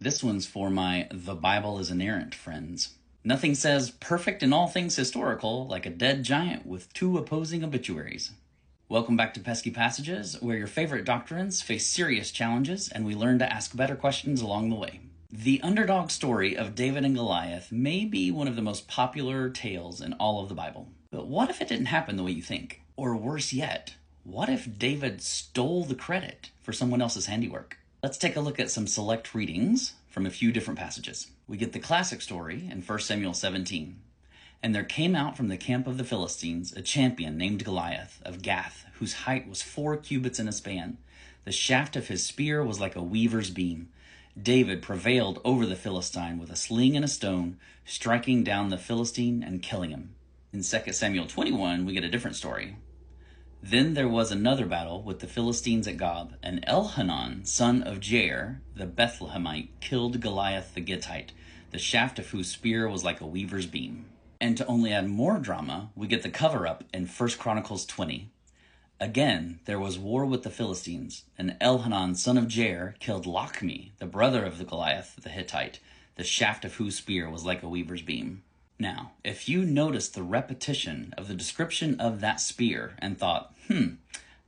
This one's for my The Bible is inerrant friends. Nothing says perfect in all things historical like a dead giant with two opposing obituaries. Welcome back to Pesky Passages, where your favorite doctrines face serious challenges and we learn to ask better questions along the way. The underdog story of David and Goliath may be one of the most popular tales in all of the Bible. But what if it didn't happen the way you think? Or worse yet, what if David stole the credit for someone else's handiwork? Let's take a look at some select readings from a few different passages. We get the classic story in 1 Samuel 17. And there came out from the camp of the Philistines a champion named Goliath of Gath, whose height was 4 cubits in a span. The shaft of his spear was like a weaver's beam. David prevailed over the Philistine with a sling and a stone, striking down the Philistine and killing him. In 2 Samuel 21, we get a different story. Then there was another battle with the Philistines at Gob, and Elhanan, son of Jair, the Bethlehemite, killed Goliath the Gittite, the shaft of whose spear was like a weaver's beam. And to only add more drama, we get the cover-up in 1 Chronicles 20. Again, there was war with the Philistines, and Elhanan, son of Jair, killed Lochmi, the brother of the Goliath the Hittite, the shaft of whose spear was like a weaver's beam. Now, if you noticed the repetition of the description of that spear and thought,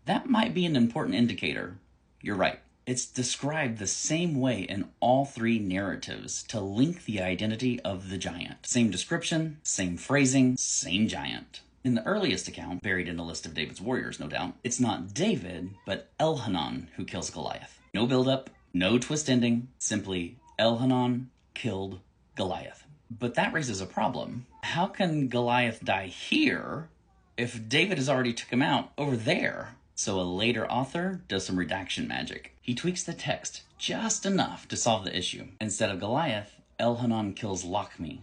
that might be an important indicator, you're right. It's described the same way in all three narratives to link the identity of the giant. Same description, same phrasing, same giant. In the earliest account, buried in a list of David's warriors, no doubt, it's not David, but Elhanan who kills Goliath. No build-up, no twist ending, simply Elhanan killed Goliath. But that raises a problem. How can Goliath die here if David has already took him out over there? So a later author does some redaction magic. He tweaks the text just enough to solve the issue. Instead of Goliath, Elhanan kills Lochmi,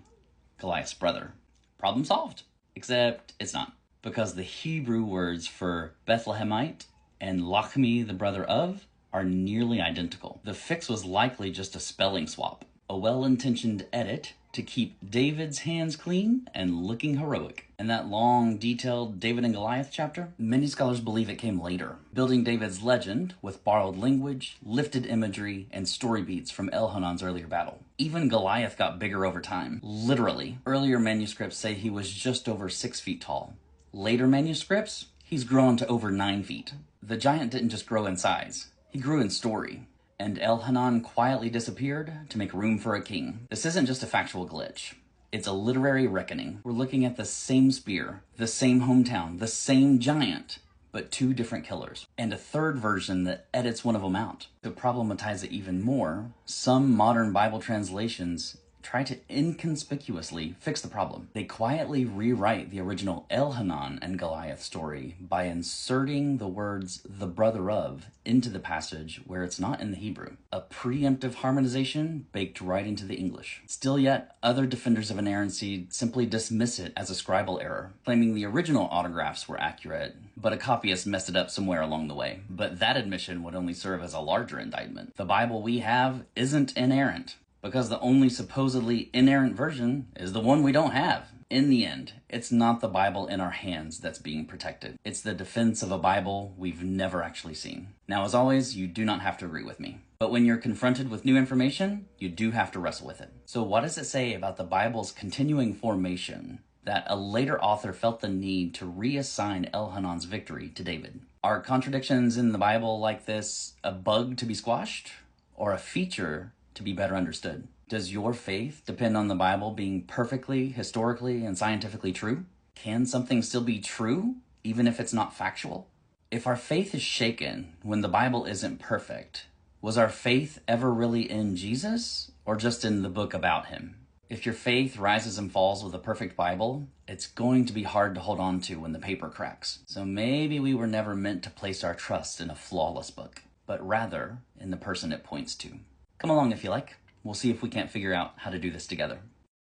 Goliath's brother. Problem solved. Except it's not, because the Hebrew words for Bethlehemite and Lochmi, the brother of, are nearly identical. The fix was likely just a spelling swap, a well-intentioned edit to keep David's hands clean and looking heroic. And that long, detailed David and Goliath chapter, many scholars believe it came later, building David's legend with borrowed language, lifted imagery, and story beats from Elhanan's earlier battle. Even Goliath got bigger over time. Literally, earlier manuscripts say he was just over 6 feet tall. Later manuscripts, he's grown to over 9 feet. The giant didn't just grow in size, he grew in story. And Elhanan quietly disappeared to make room for a king. This isn't just a factual glitch. It's a literary reckoning. We're looking at the same spear, the same hometown, the same giant, but 2 different killers. And a third version that edits one of them out. To problematize it even more, some modern Bible translations try to inconspicuously fix the problem. They quietly rewrite the original Elhanan and Goliath story by inserting the words "the brother of" into the passage where it's not in the Hebrew. A preemptive harmonization baked right into the English. Still yet, other defenders of inerrancy simply dismiss it as a scribal error, claiming the original autographs were accurate, but a copyist messed it up somewhere along the way. But that admission would only serve as a larger indictment. The Bible we have isn't inerrant, because the only supposedly inerrant version is the one we don't have. In the end, it's not the Bible in our hands that's being protected. It's the defense of a Bible we've never actually seen. Now, as always, you do not have to agree with me. But when you're confronted with new information, you do have to wrestle with it. So what does it say about the Bible's continuing formation that a later author felt the need to reassign Elhanan's victory to David? Are contradictions in the Bible like this a bug to be squashed, or a feature to be better understood? Does your faith depend on the Bible being perfectly, historically, and scientifically true? Can something still be true, even if it's not factual? If our faith is shaken when the Bible isn't perfect, was our faith ever really in Jesus, or just in the book about him? If your faith rises and falls with a perfect Bible, it's going to be hard to hold on to when the paper cracks. So maybe we were never meant to place our trust in a flawless book, but rather in the person it points to. Come along if you like. We'll see if we can't figure out how to do this together.